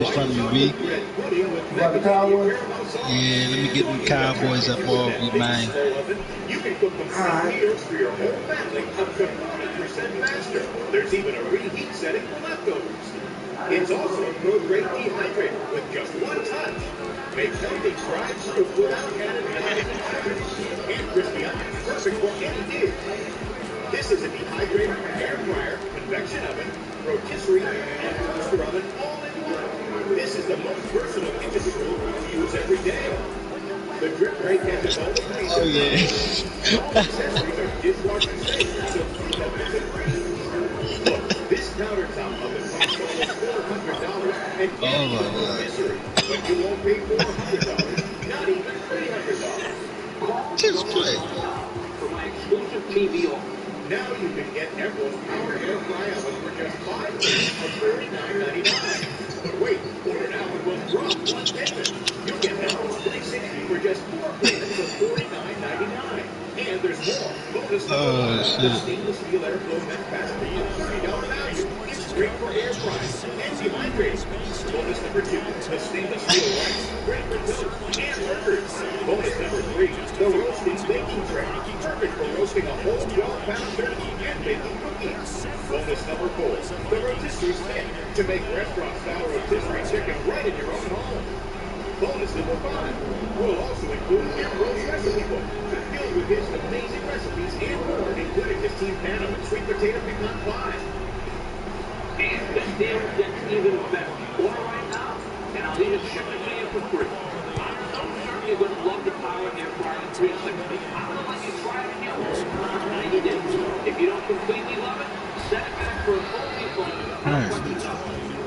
From the week. Got the Cowboys? Yeah, let me get them Cowboys up off you, man. You can cook them meals for your whole family up to 40% faster. There's even a reheat setting for leftovers. It's also a pro-grade dehydrator with just one touch. Makes healthy fried fruit without added dyes and sugars. And crispy onions, perfect for any dish. This is a dehydrator, air fryer, convection oven, rotisserie, and toaster oven all in one. This is the most versatile kitchen tool you use every day. The drip tray catches all the paint. Oh, yeah. All accessories are dishwasher safe, so you don't have to breathe. Look, this countertop oven costs almost $400 and can't be no misery. But you won't pay $400, not even $300. Just play. For my exclusive TV offer. Now you can get Emerald's Power Air Fry Oven for just $5 for $39.99. But wait, order now and we'll drop one payment. You get Emerald's 360 for just 4 payments of $49.99. And there's more. Bonus number one, the stainless steel airflow vent fastener for $3 value. It's great for air frying and dehydrating. Bonus number two, the stainless steel rice, great for toast and burgers. Bonus number three, the roasting baking tray, perfect for roasting a whole 12-pound turkey and baking cookies. Bonus number four, the rotisserie stick to make restaurant-style rotisserie chicken right in your own home. Bonus number five, we'll also include Emerald's recipe book, filled with his amazing recipes and more, including his team pan of sweet potato pecan pie. And the deal gets even better. Order right now, and I'll even ship it to you for free. I'm so sure you're going to love the Power Air Fryer 360. I'm going to let you try it in yours for 90 days. If you don't completely love it, send it back for a full refund.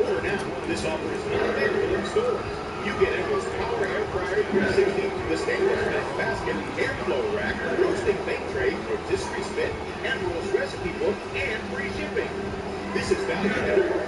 Order now. This offer is not available in stores. You get Emerald's Power Air Fryer 360, the stainless steel basket, airflow rack, roasting bake tray, rotisserie spit, Emerald's recipe book, and free shipping. This is valued at over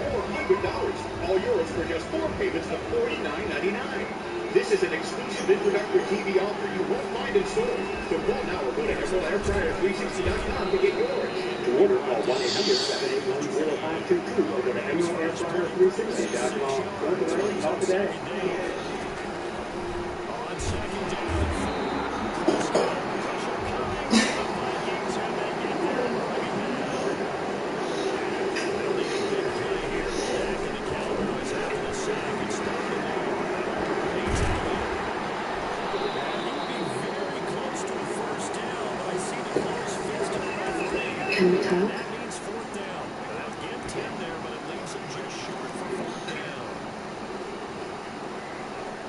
$400. All yours for just 4 payments of $49.99. This is an exclusive introductory TV offer you won't find in stores. So call now or go to EmeraldAirFryer360.com to get yours. To order, call 1-800-781-0522 or go to EmeraldAirFryer360.com. Call today. Can we talk?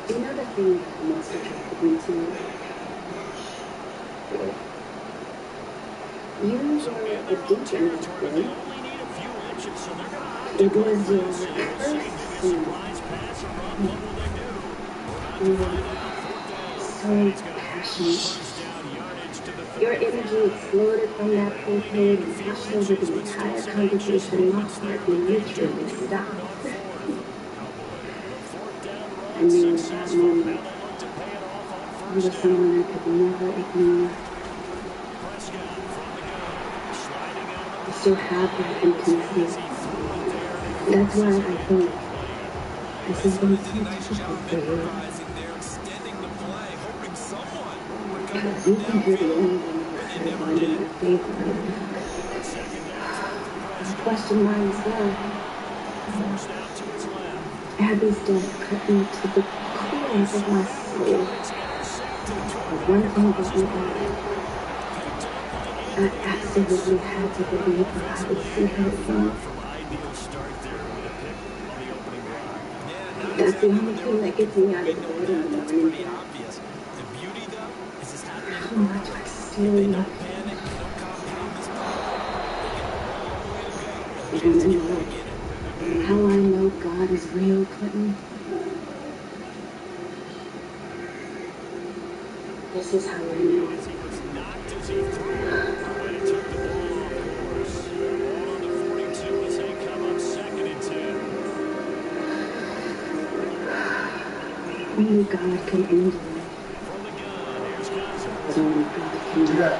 You know the thing that most attracted me to you? You were a deep in this play. It was your first scene. You were so passionate. Your energy exploded from that pulpit and washed over the entire congregation. My heart literally stopped. I knew at that moment you were someone I could never ignore. I still have that intimacy. That's why I think this has been so difficult for you. Because you think you're the only one who could have gone in your favor. I questioned mine as well. Abby's death cut me to the core of my soul. But one thing was me back. I absolutely had to believe that I would see her again. That's the only thing that gets me out of bed in the morning. How much I still love you. You want to know how I know God is real, Clinton? This is how I know. Only God can end it. Only God can do it.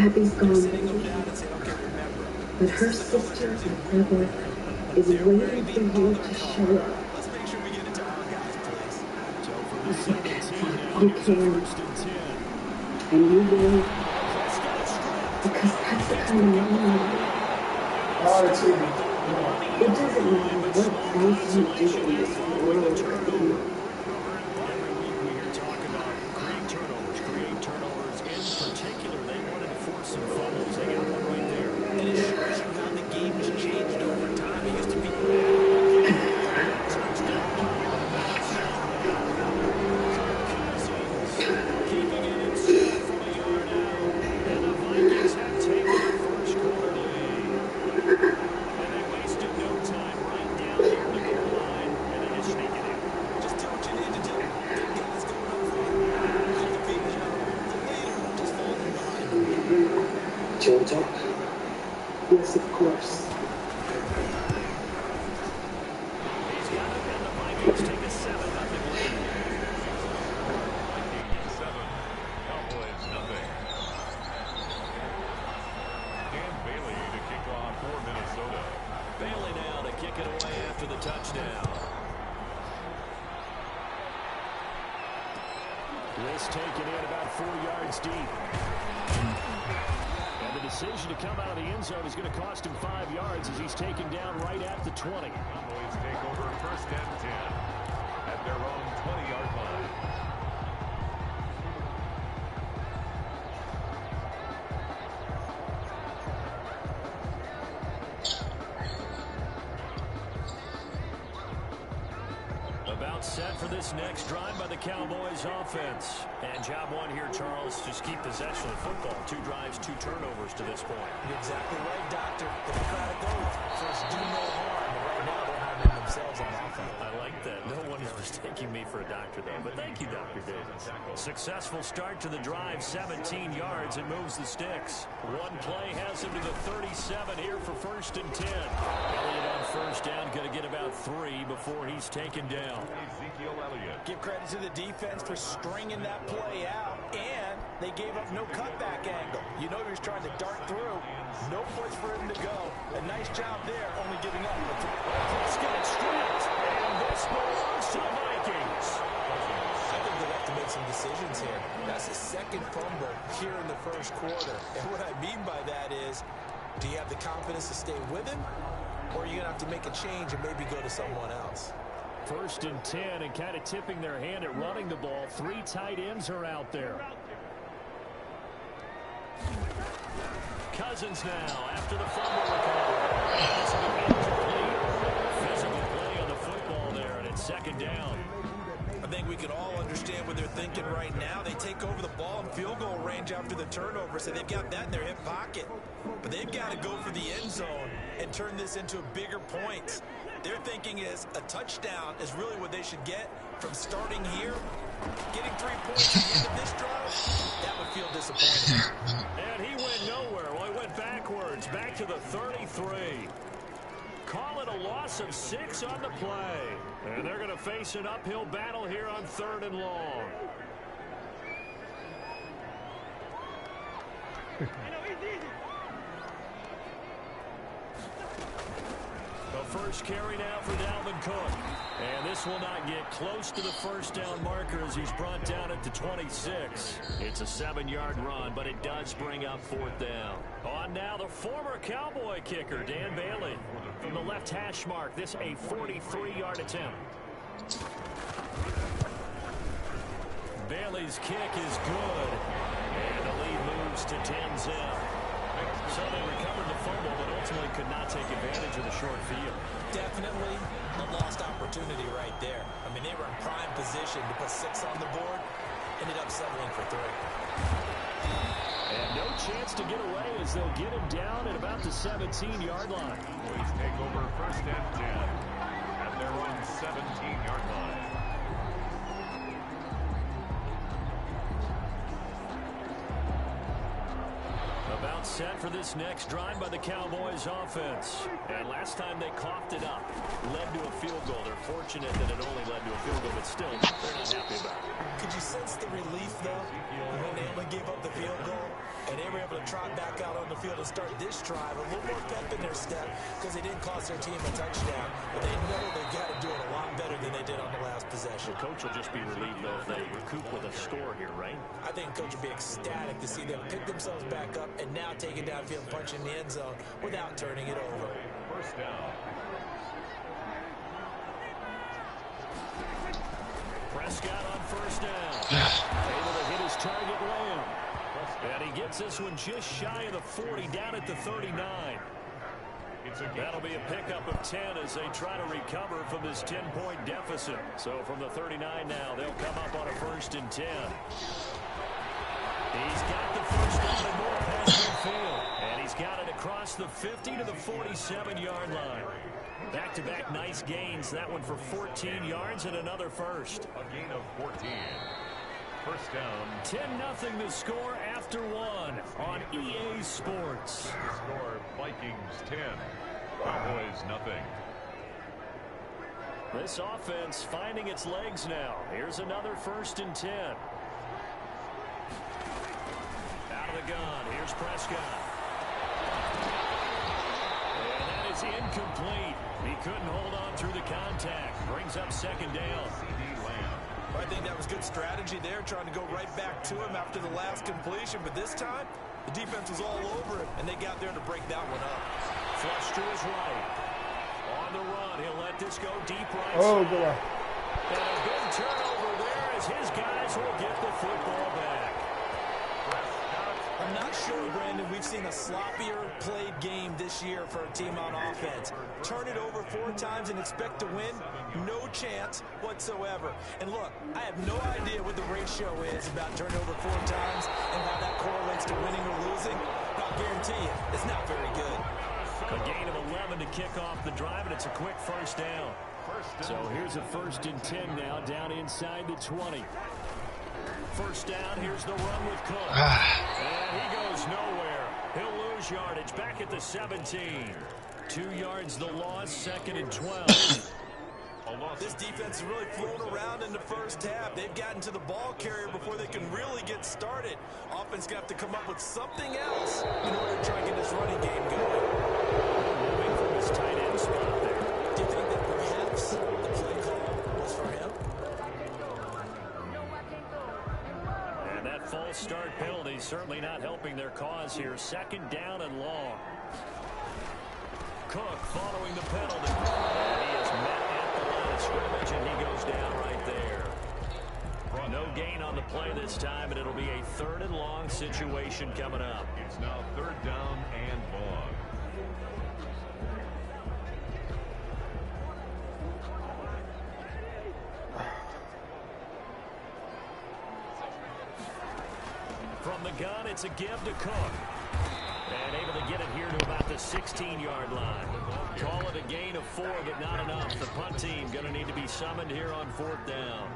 Abby's gone, baby. But her sister and brother is waiting for you to show up. You can. And you will. Because that's the kind of man you are. It doesn't matter what else you do in this world. Georgia? Yes, of course. Bailey now to kick it away after the touchdown. This taken in about 4 yards deep. And the decision to come out of the end zone is going to cost him 5 yards as he's taken down right at the 20. Cowboys take over first and 10 at their own 20-yard line. About set for this next drive by the Cowboys offense. And job one here, Charles, just keep possession of the football. 2 drives, 2 turnovers to this point. You're exactly right, Doctor. Democratic oath. First, do no harm. But right now, they're harming themselves on offense. I like that. No one is mistaking me for a doctor, though. But thank you, Dr. Davis. Successful start to the drive, 17 yards, and moves the sticks. One play has him to the 37 here for first and 10. Elliott on first down, going to get about 3 before he's taken down. Ezekiel Elliott. Give credit to the defense for stringing that play out, and they gave up no cutback angle. You know he was trying to dart through. No place for him to go. A nice job there, only giving up the 3. Let's get it straight, and this belongs to the Vikings. I think they'll have to make some decisions here. That's the second fumble here in the first quarter. And what I mean by that is, do you have the confidence to stay with him, or are you going to have to make a change and maybe go to someone else? First and 10, and kind of tipping their hand at running the ball. 3 tight ends are out there. Cousins now after the fumble recovery. It's an incomplete. Physical play on the football there, and it's second down. I think we can all understand what they're thinking right now. They take over the ball in field goal range after the turnover, so they've got that in their hip pocket. But they've got to go for the end zone and turn this into a bigger point. Their thinking is a touchdown is really what they should get from starting here. Getting 3 points at the end of this drive, that would feel disappointing. And he went nowhere. Well, he went backwards, back to the 33. Call it a loss of 6 on the play. And they're going to face an uphill battle here on 3rd and long. The first carry now for Dalvin Cook. And this will not get close to the first down marker as he's brought down at the 26. It's a 7-yard run, but it does bring up 4th down. On now, the former Cowboy kicker, Dan Bailey. From the left hash mark, this a 43-yard attempt. Bailey's kick is good. And the lead moves to 10-0. So they recovered the fumble, but ultimately could not take advantage of the short field. Definitely a lost opportunity right there. I mean, they were in prime position to put 6 on the board, ended up settling for 3. And no chance to get away as they'll get him down at about the 17-yard line. Please take over first and 10 at their own 17-yard line. About set for this next drive by the Cowboys offense. And last time they coughed it up, led to a field goal. They're fortunate that it only led to a field goal, but still, they're not happy about it. Could you sense the relief, though, when they only gave up the field goal and they were able to trot back this drive, a little more pep in their step because they didn't cost their team a touchdown. But they know they've got to do it a lot better than they did on the last possession. The coach will just be relieved, though, if they recoup with a score here, right? I think coach will be ecstatic to see them pick themselves back up and now take it downfield and punch in the end zone without turning it over. First down. Prescott on first down. Able to hit his target Lamb. And he gets this one just shy of the 40, down at the 39. That'll be a pickup of 10 as they try to recover from this 10-point deficit. So from the 39 now, they'll come up on a 1st and 10. He's got the first down and more past midfield. And he's got it across the 50 to the 47-yard line. Back-to-back nice gains. That one for 14 yards and another first. A gain of 14. First down. 10-0 the score after one on EA Sports. Score Vikings 10. Cowboys nothing. This offense finding its legs now. Here's another 1st and 10. Out of the gun. Here's Prescott. And that is incomplete. He couldn't hold on through the contact. Brings up 2nd down. I think that was good strategy there, trying to go right back to him after the last completion. But this time, the defense was all over him, and they got there to break that one up. Flush to his right. On the run, he'll let this go deep right Oh, side. boy. And a big turnover there as his guys will get the football back. I'm not sure, Brandon, we've seen a sloppier played game this year for a team on offense. Turn it over 4 times and expect to win? No chance whatsoever. And look, I have no idea what the ratio is about turning over 4 times and how that correlates to winning or losing. I'll guarantee you, it's not very good. A gain of 11 to kick off the drive, and it's a quick 1st down. So here's a 1st and 10 now, down inside the 20. 1st down, here's the run with Cook. And he goes nowhere. He'll lose yardage back at the 17. 2 yards the loss, 2nd and 12. This defense has really flown around in the first half. They've gotten to the ball carrier before they can really get started. Offense going to have to come up with something else in order to try and get this running game going. Moving from his tight end spot there. Do you think that perhaps the play call was for him? And that false start penalty certainly not helping their cause here. 2nd down and long. Cook following the penalty. And he is met at the line of scrimmage, and he goes down right there. No gain on the play this time, and it'll be a 3rd and long situation coming up. It's now 3rd down and long. From the gun, it's a give to Cook. And able to get it here to about the 16-yard line. Call it a gain of 4, but not enough. The punt team going to need to be summoned here on 4th down.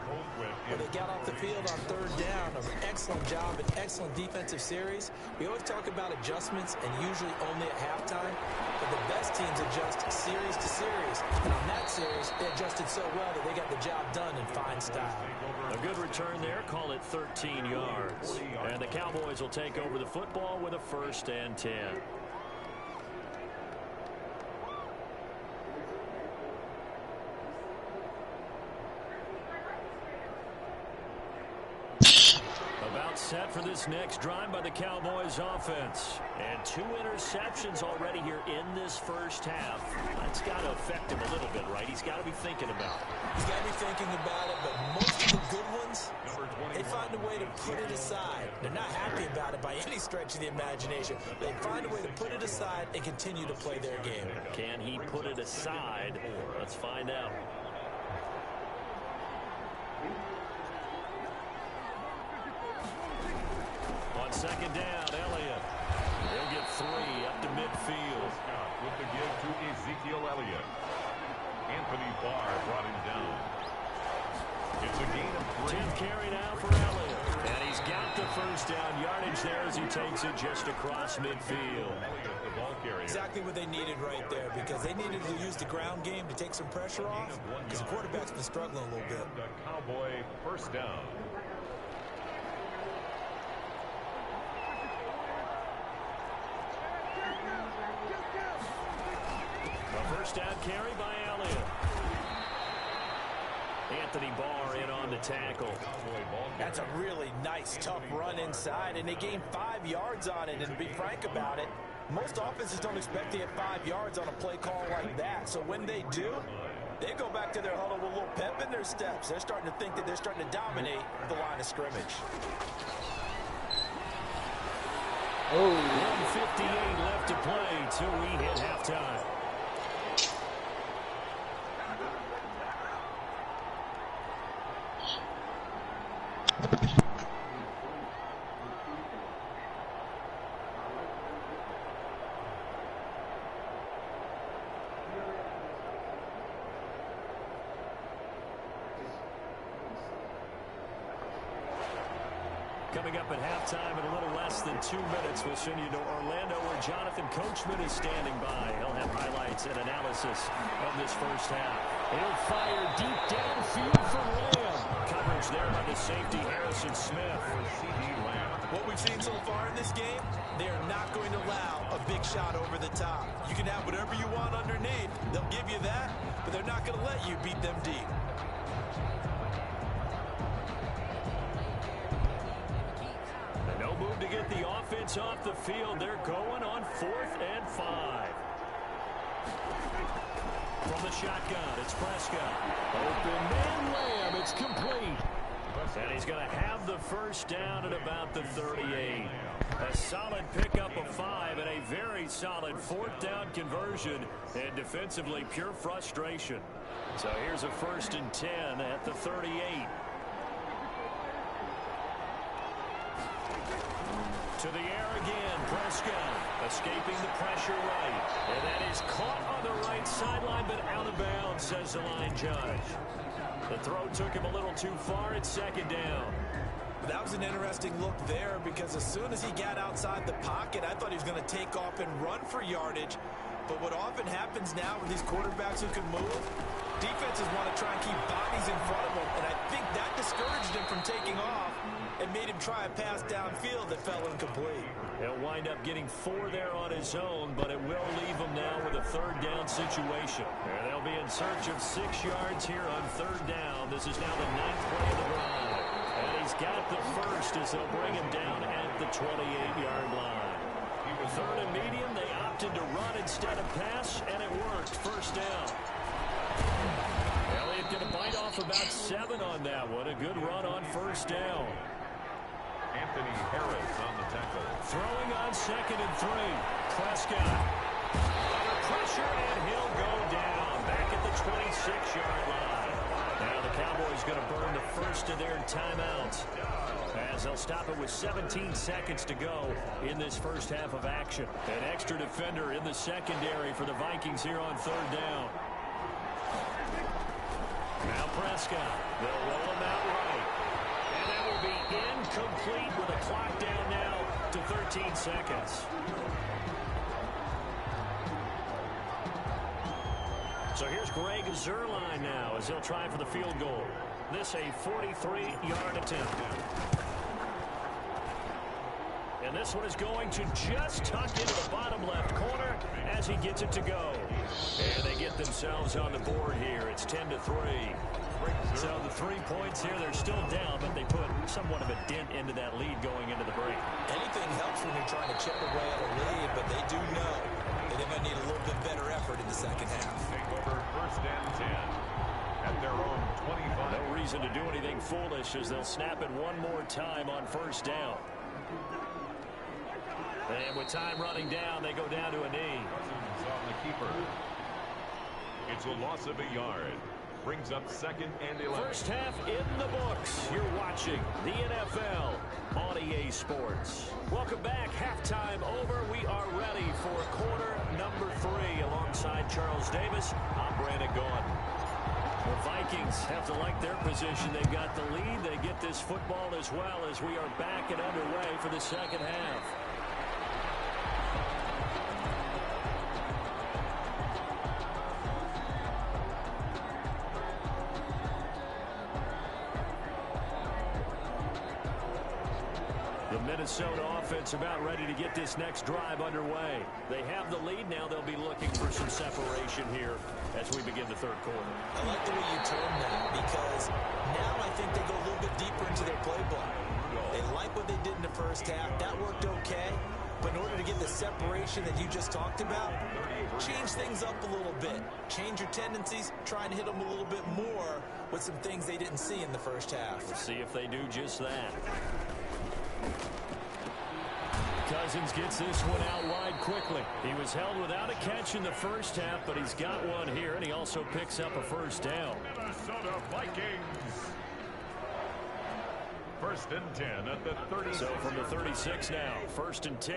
When they got off the field on 3rd down, an excellent job, an excellent defensive series. We always talk about adjustments and usually only at halftime. But the best teams adjust series to series. And on that series, they adjusted so well that they got the job done in fine style. A good return there. Call it 13 yards. And the Cowboys will take over the football with a 1st and 10. About set for this next drive by the Cowboys offense. And 2 interceptions already here in this first half. That's got to affect him a little bit, right? He's got to be thinking about it. He's got to be thinking about it, but most of the good ones, they find a way to put it aside. They're not happy about it by any stretch of the imagination. They find a way to put it aside and continue to play their game. Can he put it aside? Let's find out. On 2nd down, Elliott. He'll get 3 up to midfield. With the give to Ezekiel Elliott. Anthony Barr brought him down. It's a gain of 3. 10th carry now for Elliott. And he's got the 1st down yardage there as he takes it just across midfield. The ball carrier. Exactly what they needed right there, because they needed to use the ground game to take some pressure off, because the quarterback's been struggling a little bit. The Cowboy 1st down. A first down carry by Elliott. Anthony Barr in on the tackle. That's a really nice, tough run inside, and they gained 5 yards on it. And to be frank about it, most offenses don't expect to get 5 yards on a play call like that. So when they do, they go back to their huddle with a little pep in their steps. They're starting to think that they're starting to dominate the line of scrimmage. 1:58 left to play till we hit halftime. Coming up at halftime in a little less than 2 minutes, we'll send you to Orlando where Jonathan Coachman is standing by. He'll have highlights and analysis of this first half. He'll fire deep downfield for Lamb. Coverage there by the safety Harrison Smith. What we've seen so far in this game, they are not going to allow a big shot over the top. You can have whatever you want underneath. They'll give you that, but they're not going to let you beat them deep. Move to get the offense off the field. They're going on 4th and 5. From the shotgun, it's Prescott. Open man Lamb. It's complete. And he's going to have the first down at about the 38. A solid pickup of 5 and a very solid 4th down conversion. And defensively, pure frustration. So here's a 1st and 10 at the 38. To the air again, Prescott escaping the pressure right. And that is caught on the right sideline, but out of bounds, says the line judge. The throw took him a little too far. It's 2nd down. That was an interesting look there because as soon as he got outside the pocket, I thought he was going to take off and run for yardage. But what often happens now with these quarterbacks who can move, defenses want to try and keep bodies in front of them, and I think that discouraged him from taking off and made him try a pass downfield that fell incomplete. He'll wind up getting 4 there on his own, but it will leave him now with a 3rd down situation. And they'll be in search of 6 yards here on 3rd down. This is now the 9th play of the drive. And he's got the first as they'll bring him down at the 28-yard line. 3rd and medium, they opted to run instead of pass, and it worked. 1st down. Elliott going to bite off about 7 on that one. A good run on 1st down. Anthony Harris on the tackle. Throwing on 2nd and 3. Prescott. Under pressure, and he'll go down. Back at the 26-yard line. Now the Cowboys going to burn the first of their timeouts, as they'll stop it with 17 seconds to go in this first half of action. An extra defender in the secondary for the Vikings here on 3rd down. Now Prescott. They'll roll him out right. And that will be incomplete with a clock down now to 13 seconds. So here's Greg Zuerlein now as he'll try for the field goal. This a 43-yard attempt. And this one is going to just tuck into the bottom left corner as he gets it to go. And they get themselves on the board here. It's 10-3. So the 3 points here, they're still down, but they put somewhat of a dent into that lead going into the break. Anything helps when you're trying to chip away at a lead, but they do know that they might need a little bit better effort in the second half. Take over 1st and 10 at their own 25. No reason to do anything foolish as they'll snap it one more time on 1st down. And with time running down, they go down to a knee. Cousins on the keeper. It's a loss of a yard. Brings up 2nd and 11. First half in the books. You're watching the NFL on EA Sports. Welcome back. Halftime over. We are ready for quarter number 3 alongside Charles Davis. I'm Brandon Gaudin. The Vikings have to like their position. They've got the lead. They get this football as well as we are back and underway for the second half. The Minnesota offense about ready to get this next drive underway. They have the lead now. They'll be looking for some separation here as we begin the third quarter. I like the way you termed that because now I think they go a little bit deeper into their playbook. They like what they did in the first half. That worked okay. But in order to get the separation that you just talked about, change things up a little bit. Change your tendencies. Try and hit them a little bit more with some things they didn't see in the first half. We'll see if they do just that. Cousins gets this one out wide quickly. He was held without a catch in the first half, but he's got one here, and he also picks up a first down. Minnesota Vikings. First and 10 at the 36. So from the 36 now, first and 10.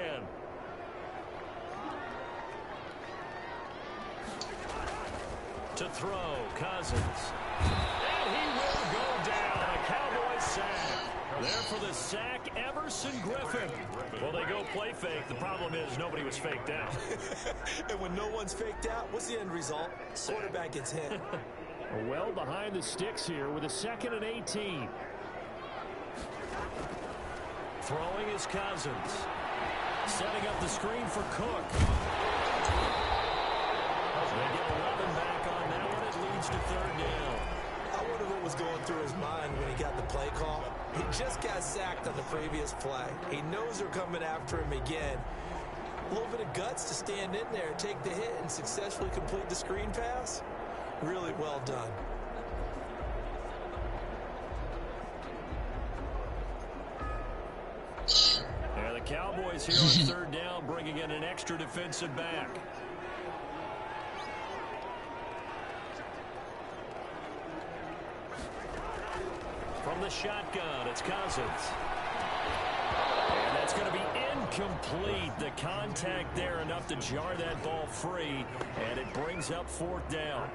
To throw, Cousins. And he will go down. A Cowboys sack. There for the sack, Everson Griffin. Well, they go play fake. The problem is nobody was faked out. And when no one's faked out, what's the end result? Quarterback gets hit. Well behind the sticks here with a 2nd and 18. Throwing is Cousins. Setting up the screen for Cook. They get 11 back on that one. It leads to third down. I wonder what was going through his mind when he got the play call. He just got sacked on the previous play. He knows they're coming after him again. A little bit of guts to stand in there, take the hit, and successfully complete the screen pass. Really well done. Yeah, the Cowboys here on third down, bringing in an extra defensive back. From the shotgun, it's Cousins. And that's going to be incomplete. The contact there enough to jar that ball free, and it brings up fourth down.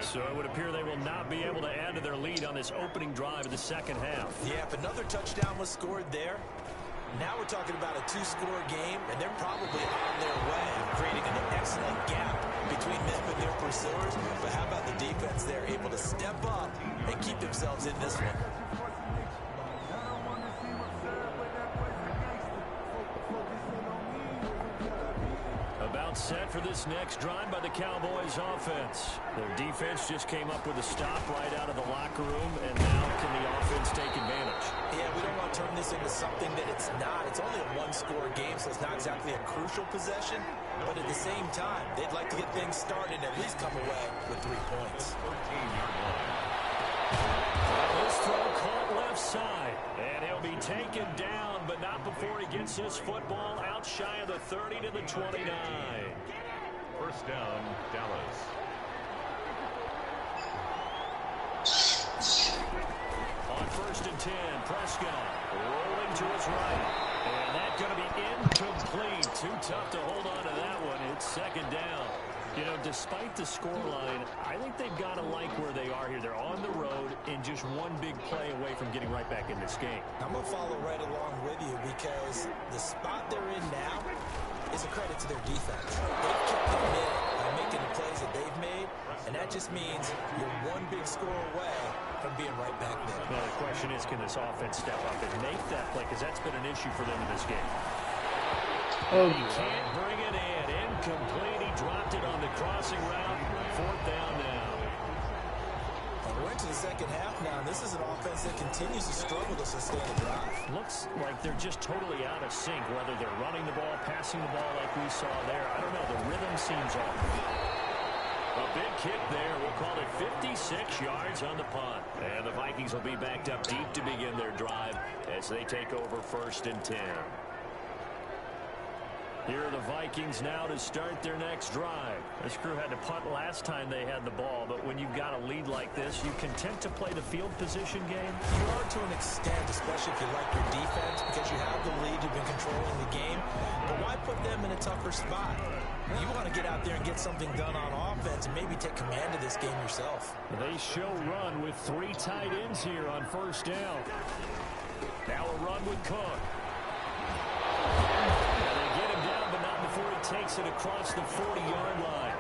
So it would appear they will not be able to add to their lead on this opening drive of the second half. Yeah, if another touchdown was scored there, now we're talking about a two-score game, and they're probably on their way, creating an excellent gap between them and their pursuers. But how about the defense? They're able to step up and keep themselves in this one. About set for this next drive by the Cowboys offense. Their defense just came up with a stop right out of the locker room, and now can the offense take advantage? Yeah, we don't want to turn this into something that it's not. It's only a one-score game, so it's not exactly a crucial possession. But at the same time, they'd like to get things started and at least come away with 3 points. This throw caught left side, and he'll be taken down, but not before he gets this football out shy of the 30 to the 29. First down, Dallas. On first and 10, Prescott rolling to his right. And that's going to be incomplete. Too tough to hold on to that one. It's second down. You know, despite the scoreline, I think they've got to like where they are here. They're on the road and just one big play away from getting right back in this game. I'm going to follow right along with you because the spot they're in now is a credit to their defense. They've kept them in by making the plays that they've made, and that just means you're one big score away from being right back there. Well, the question is, can this offense step up and make that play? Because that's been an issue for them in this game. Oh, He can't bring it in. Incomplete. He dropped it on the crossing route. Fourth down now. We're into the second half now, and this is an offense that continues to struggle to sustain a drive. Looks like they're just totally out of sync, whether they're running the ball, passing the ball like we saw there. I don't know. The rhythm seems off. A big kick there. We'll call it 56 yards on the punt. And the Vikings will be backed up deep to begin their drive as they take over first and 10. Here are the Vikings now to start their next drive. This crew had to punt last time they had the ball, but when you've got a lead like this, you content to play the field position game? You are to an extent, especially if you like your defense, because you have the lead, you've been controlling the game. But why put them in a tougher spot? You want to get out there and get something done on offense and maybe take command of this game yourself. They show run with 3 tight ends here on first down. Now a run with Cook. Before he takes it across the 40-yard line.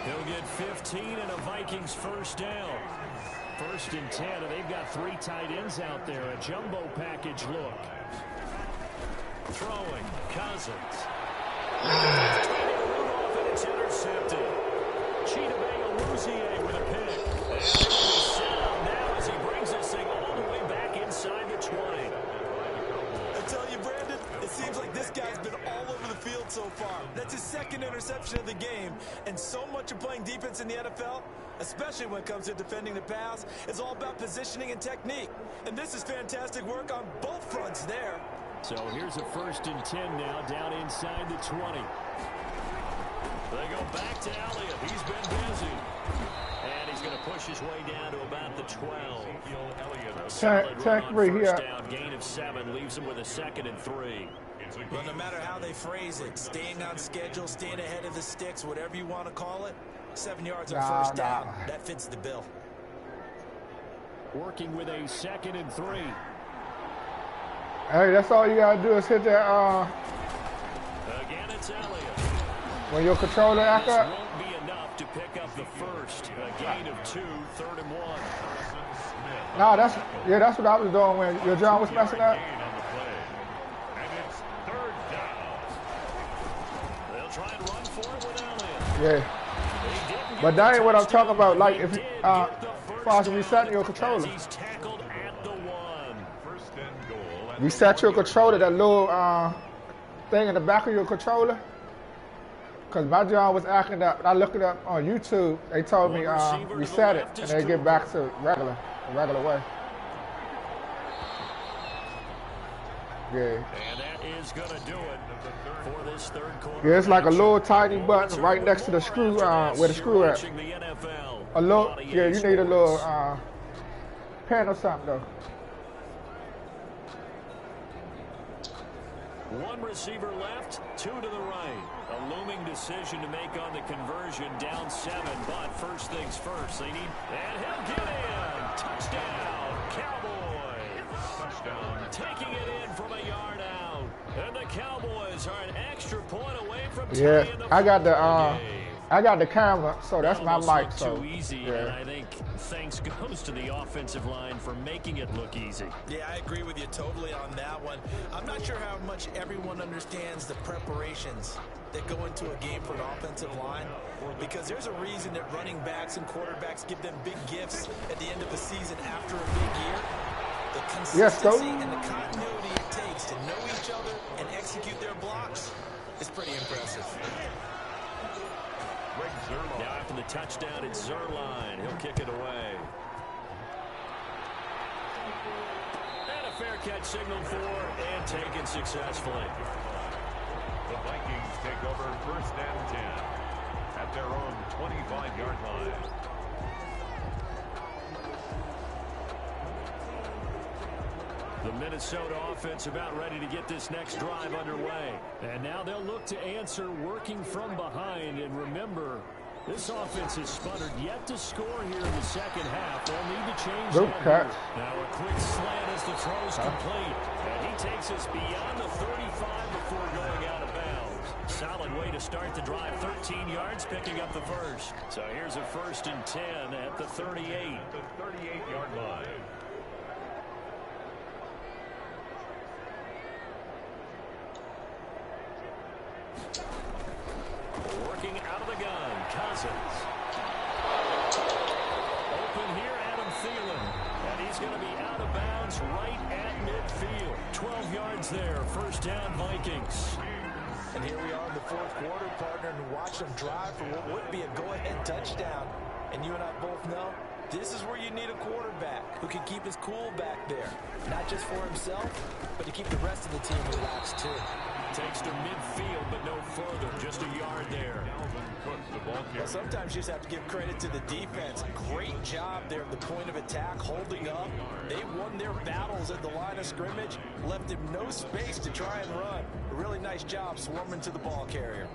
He'll get 15 and a Vikings first down. First and 10, and they've got 3 tight ends out there. A jumbo package look. Throwing, Cousins. And it's intercepted. Cheetah with a pick. And it will be set up now as he brings this thing all the way back inside the 20. I tell you, Brandon, it seems like this guy's been all over the field so far. That's his second interception of the game. And so much of playing defense in the NFL, especially when it comes to defending the pass, is all about positioning and technique. And this is fantastic work on both fronts there. So here's a 1st and 10 now, down inside the 20. They go back to Elliott. He's been busy. And he's going to push his way down to about the 12. Tech right here. Down, gain of 7, leaves him with a 2nd and 3. Well, no matter how they phrase it, staying on schedule, staying ahead of the sticks, whatever you want to call it, 7 yards on 1st down. That fits the bill. Working with a 2nd and 3. Hey, that's all you gotta do is hit that. Again, it's Elliott. When your controller act This up. won't be enough to pick up the first. A gain of 2, 3rd and 1. Nah, that's what I was doing when your John was messing up. They'll try and run for it with Elliott. Yeah. But that ain't what I'm talking about. Like if far as resetting your controller. He's tackled at the 1. Reset your controller, that little thing in the back of your controller. Because my John was acting up. I looked it up on YouTube. They told me reset it and they get back to regular way. Yeah. And that is going to do it for this 3rd quarter. Yeah, it's like a little tiny button right next to the screw, where the screw at. A little, yeah, you need a little pen or something though. One receiver left, 2 to the right. A looming decision to make on the conversion, down 7, but first things first, they need, and he'll get in. Touchdown, Cowboys. Touchdown. Taking it in from a yard out. And the Cowboys are an extra point away from tying the I got the camera, so that's my mic. So too easy, yeah. and I think thanks goes to the offensive line for making it look easy. Yeah, I agree with you totally on that one. I'm not sure how much everyone understands the preparations that go into a game for an offensive line, because there's a reason that running backs and quarterbacks give them big gifts at the end of the season after a big year. The consistency and the continuity it takes to know each other and execute their blocks is pretty impressive. Now after the touchdown, it's Zerline. He'll kick it away. And a fair catch signaled for and taken successfully. The Vikings take over 1st and 10 at their own 25-yard line. The Minnesota offense about ready to get this next drive underway. And now they'll look to answer working from behind. And remember, this offense has sputtered yet to score here in the 2nd half. They'll need to change that. Now a quick slant as the throw's complete. And he takes us beyond the 35 before going out of bounds. Solid way to start the drive. 13 yards, picking up the first. So here's a 1st and 10 at the 38. The 38-yard line. Working out of the gun, Cousins. Open here, Adam Thielen. And he's going to be out of bounds right at midfield. 12 yards there, 1st down Vikings. And here we are in the 4th quarter, partner, and watch them drive for what would be a go-ahead touchdown. And you and I both know this is where you need a quarterback who can keep his cool back there. Not just for himself, but to keep the rest of the team relaxed too. Takes to midfield, but no further. Just a yard there. Well, sometimes you just have to give credit to the defense. Great job there at the point of attack, holding up. They won their battles at the line of scrimmage, left him no space to try and run. A really nice job swarming to the ball carrier.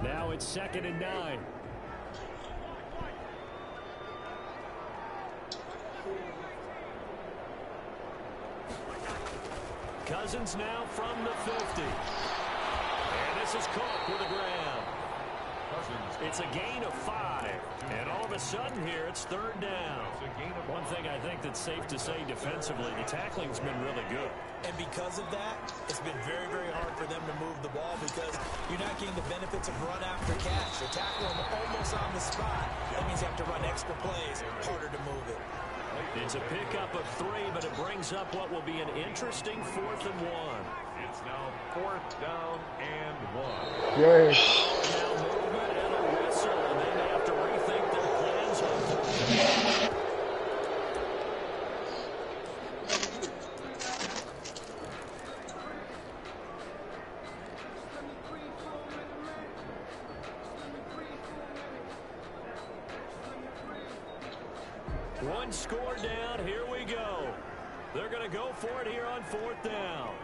Now it's 2nd and 9. Cousins now from the 50. And this is Cook with a grab. It's a gain of 5. And all of a sudden here, it's third down. One thing I think that's safe to say defensively, the tackling's been really good. And because of that, it's been very, very hard for them to move the ball because you're not getting the benefits of run after catch. They tackle them almost on the spot. That means you have to run extra plays, harder to move it. It's a pickup of 3, but it brings up what will be an interesting 4th and 1. It's now 4th down and 1. Yeah. Now movement and a whistle, and they may have to rethink their plans on 4th down. One score down, here we go. They're going to go for it here on 4th down.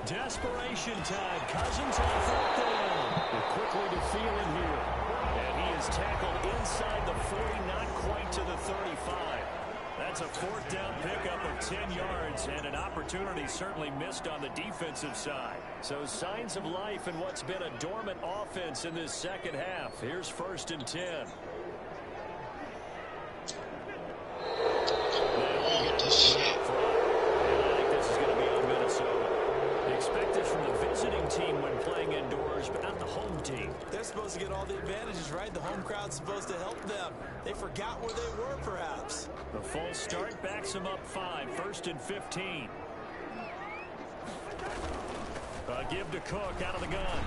Desperation time. Cousins on 4th down. They're quickly to Thielen here. And he is tackled inside the 40, not quite to the 35. That's a 4th down pickup of 10 yards, and an opportunity certainly missed on the defensive side. So signs of life in what's been a dormant offense in this second half. Here's 1st and 10. What the shit? I think this is going to be on Minnesota. They expect this from the visiting team when playing indoors, but not the home team. They're supposed to get all the advantages, right? The home crowd's supposed to help them. They forgot where they were, perhaps. The false start backs them up 5. 1st and 15. Give to Cook out of the gun.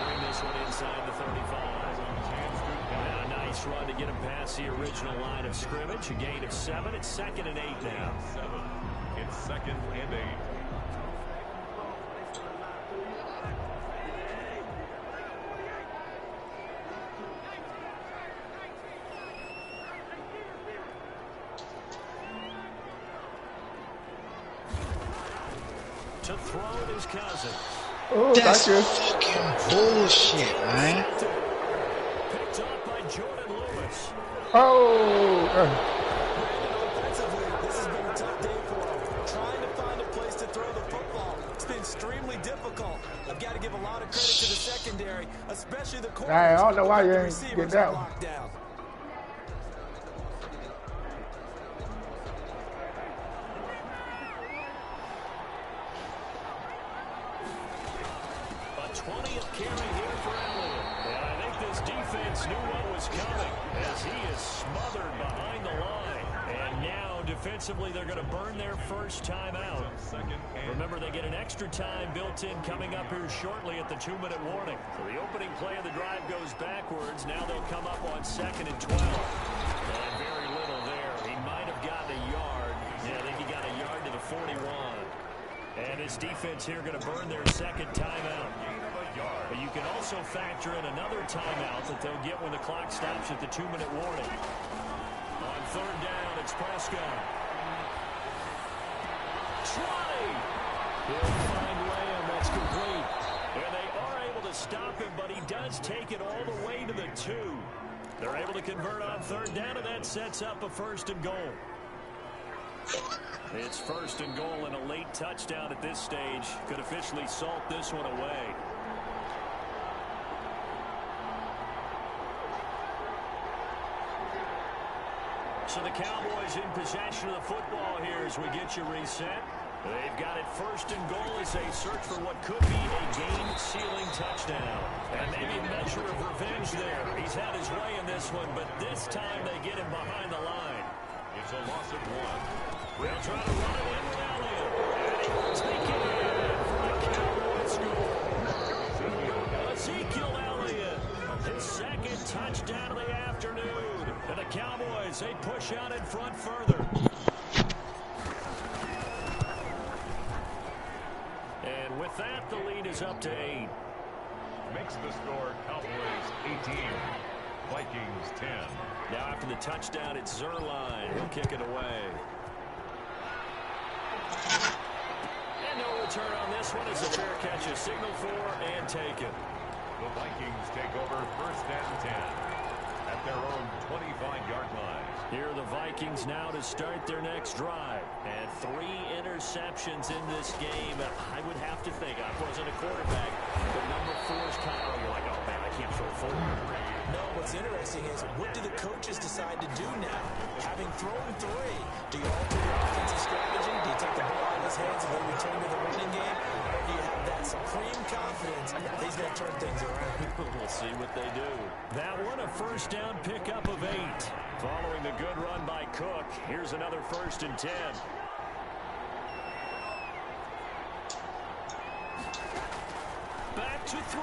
Bring this one inside the 35. And a nice run to get him past the original line of scrimmage. A gain of 7. It's 2nd and 8 now. It's 2nd and 8. To throw it is Cousins. Oh, That's thank you. fucking bullshit, man. Picked up by Jordan Lewis. Oh. Offensively, this has been a tough day for them. Trying to find a place to throw the football. It's been extremely difficult. I've got to give a lot of credit to the secondary, especially the corners. I don't know why you The ain't receivers get that are one. locked down. A 20th carry here for Elliott. And I think this defense knew what was coming as he is smothered behind the line. And now defensively they're going to burn their first timeout. Remember, they get an extra time built in coming up here shortly at the 2-minute warning. So the opening play of the drive goes backwards. Now they'll come up on 2nd and 12. And very little there. He might have gotten a yard. Yeah, I think he got a yard to the 41. And his defense here going to burn their second timeout. But you can also factor in another timeout that they'll get when the clock stops at the 2-minute warning. On 3rd down, it's Prescott. Try! He'll find Lamb. That's complete. And they are able to stop him, but he does take it all the way to the 2. They're able to convert on 3rd down, and that sets up a 1st and goal. It's 1st and goal, and a late touchdown at this stage could officially salt this one away. So the Cowboys in possession of the football here as we get you reset. They've got it 1st and goal as they search for what could be a game-sealing touchdown. And maybe a measure of revenge there. He's had his way in this one, but this time they get him behind the line. It's a loss of 1. They'll try to run it in with Elliott. And he will take it in for the Cowboys score. Ezekiel Elliott, his 2nd touchdown of the afternoon. And the Cowboys, they push out in front further. And with that, the lead is up to 8. Makes the score Cowboys 18, Vikings 10. Now after the touchdown, it's Zerline. He'll kick it away. And no return on this one as a fair catch is signaled for and taken. The Vikings take over 1st and 10 at their own 25-yard line. Here are the Vikings now to start their next drive. And 3 interceptions in this game. I would have to think, I wasn't a quarterback, but number 4 is kind of, you're like, oh man, I can't throw forward. No, what's interesting is, what do the coaches decide to do now? Having thrown 3, do you alter your offensive strategy? Do you take the ball out of his hands and then return to the running game? Or do you have that supreme confidence that he's going to turn things around? We'll see what they do. That one, a first down pickup of 8. Following the good run by Cook, here's another 1st and 10. Back to throw.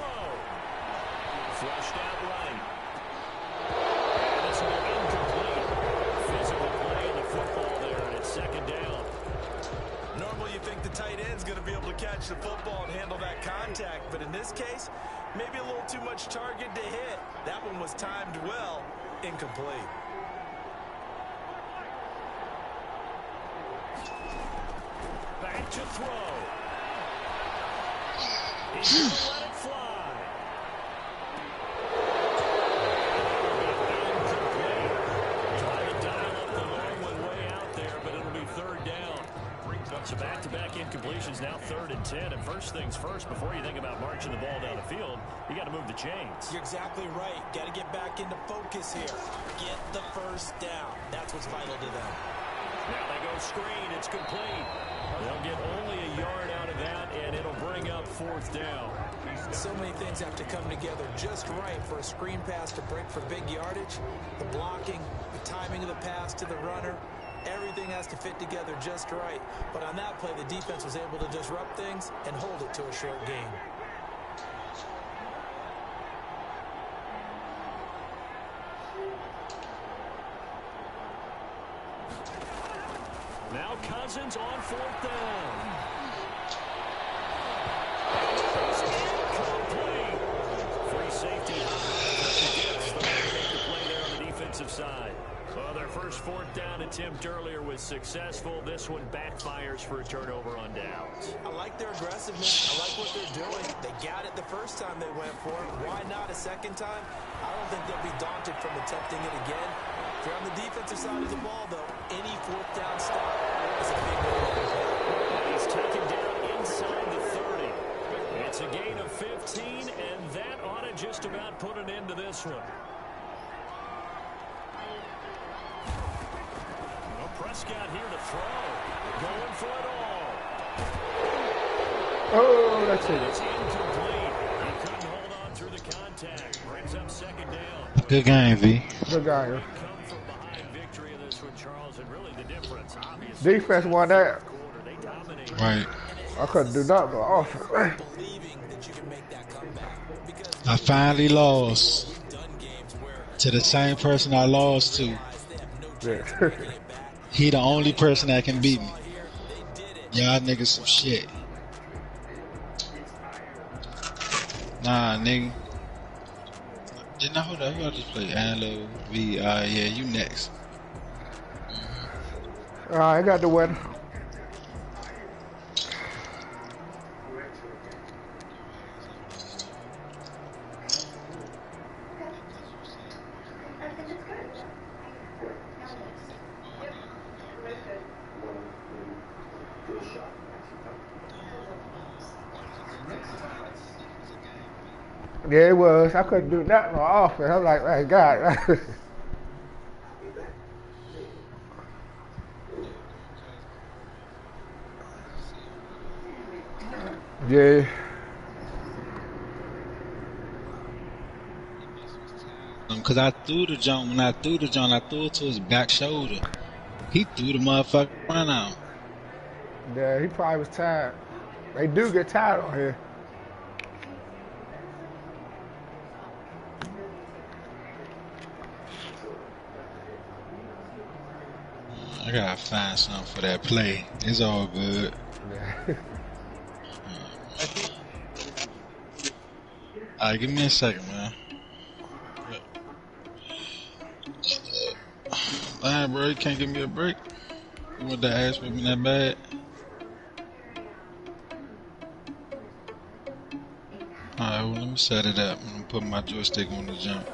Flushed out right. And this will be incomplete. Physical play in the football there, and it's 2nd down. Normally you think the tight end's going to be able to catch the football and handle that contact, but in this case, maybe a little too much target to hit. That one was timed well, incomplete. Back to throw. He's going to let it fly. Incomplete. Try to dial up the long one way out there, but it'll be 3rd down. So back-to-back incompletions, now 3rd and 10. And first things first, before you think about marching the ball down the field, you got to move the chains. You're exactly right. Got to get back into focus here. Get the first down. That's what's vital to them. Now they go screen. It's complete. They'll get only a yard out of that, and it'll bring up 4th down. So many things have to come together just right for a screen pass to break for big yardage. The blocking, the timing of the pass to the runner, everything has to fit together just right. But on that play, the defense was able to disrupt things and hold it to a short gain. Now Cousins on 4th down. Incomplete. Free safety. Gets the play there on the defensive side. Well, their first 4th down attempt earlier was successful. This one backfires for a turnover on downs. I like their aggressiveness. I like what they're doing. They got it the first time they went for it. Why not a second time? I don't think they'll be daunted from attempting it again. If you're on the defensive side of the ball, though, any 4th down stop is a big win. He's taken down inside the 30. It's a gain of 15, and that ought to just about put an end to this one. Well, Prescott here to throw. Going for it all. Oh, that's It's it. incomplete. He couldn't hold on through the contact. Brings up 2nd down. Good game, V. Good guy. Come from behind victory in this one, Charles, and really the difference, obviously. Defense won that. They dominated. Right. I couldn't do nothing but offense. Believing that you can make that comeback. Because I finally lost we've done games where to the same person I lost to. they have no chance Yeah. of getting it back. He the only person that can beat me. Here, they did it. Y'all niggas some shit. Nah, nigga. Didn't I hold up? Who I just play? Anlo, V, yeah, you next. I got the win. Yeah, it was. I couldn't do nothing on offense. I'm like, hey, God. Yeah. Cause I threw the jump. When I threw the jump, I threw it to his back shoulder. He threw the motherfucker run out. Yeah, he probably was tired. They do get tired on here. I gotta find something for that play. It's all good. Yeah. Alright, give me a second, man. Damn, bro, you can't give me a break. You want that ass whipping that bad? Alright, well, let me set it up. I'm gonna put my joystick on the jump.